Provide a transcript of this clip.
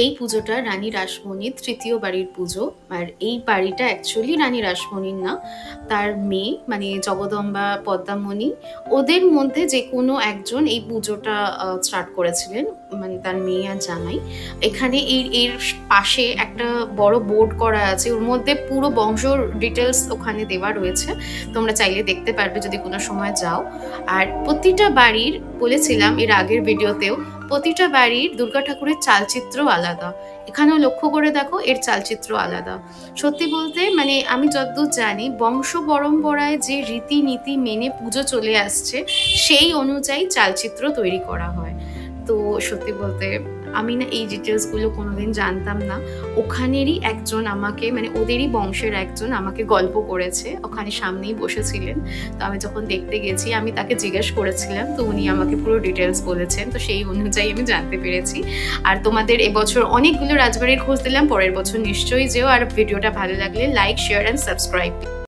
এই পুজোটা রানী রাসমণির তৃতীয় বাড়ির পুজো। আর এই বাড়িটা অ্যাকচুয়ালি রানী রাসমণির না, তার মেয়ে মানে জগদম্বা পদ্মামণি, ওদের মধ্যে যে কোনো একজন এই পুজোটা স্টার্ট করেছিলেন, মানে তার মেয়ে আর জামাই। এখানে এর পাশে একটা বড় বোর্ড করা আছে, ওর মধ্যে পুরো বংশ ডিটেলস ওখানে দেওয়া রয়েছে, তোমরা চাইলে দেখতে পারবে যদি কোনো সময় যাও। আর প্রতিটা বাড়ির, বলেছিলাম এর আগের ভিডিওতেও, প্রতিটা বাড়ির দুর্গা ঠাকুরের চালচিত্র আলাদা। এখানেও লক্ষ্য করে দেখো, এর চালচিত্র আলাদা। সত্যি বলতে মানে আমি যতদূর জানি বংশ পরম্পরায় যে রীতিনীতি মেনে পুজো চলে আসছে সেই অনুযায়ী চালচিত্র তৈরি করা হয়। তো সত্যি বলতে আমি না এই ডিটেলসগুলো কোনোদিন জানতাম না। ওখানেরই একজন আমাকে, মানে ওদেরই বংশের একজন আমাকে গল্প করেছে, ওখানে সামনেই বসেছিলেন। তো আমি যখন দেখতে গেছি আমি তাকে জিজ্ঞেস করেছিলাম, তো উনি আমাকে পুরো ডিটেলস বলেছেন, তো সেই অনুযায়ী আমি জানতে পেরেছি। আর তোমাদের এবছর অনেকগুলো রাজবাড়ির খোঁজ দিলাম, পরের বছর নিশ্চয়ই যেও। আর ভিডিওটা ভালো লাগলে লাইক, শেয়ার অ্যান্ড সাবস্ক্রাইব।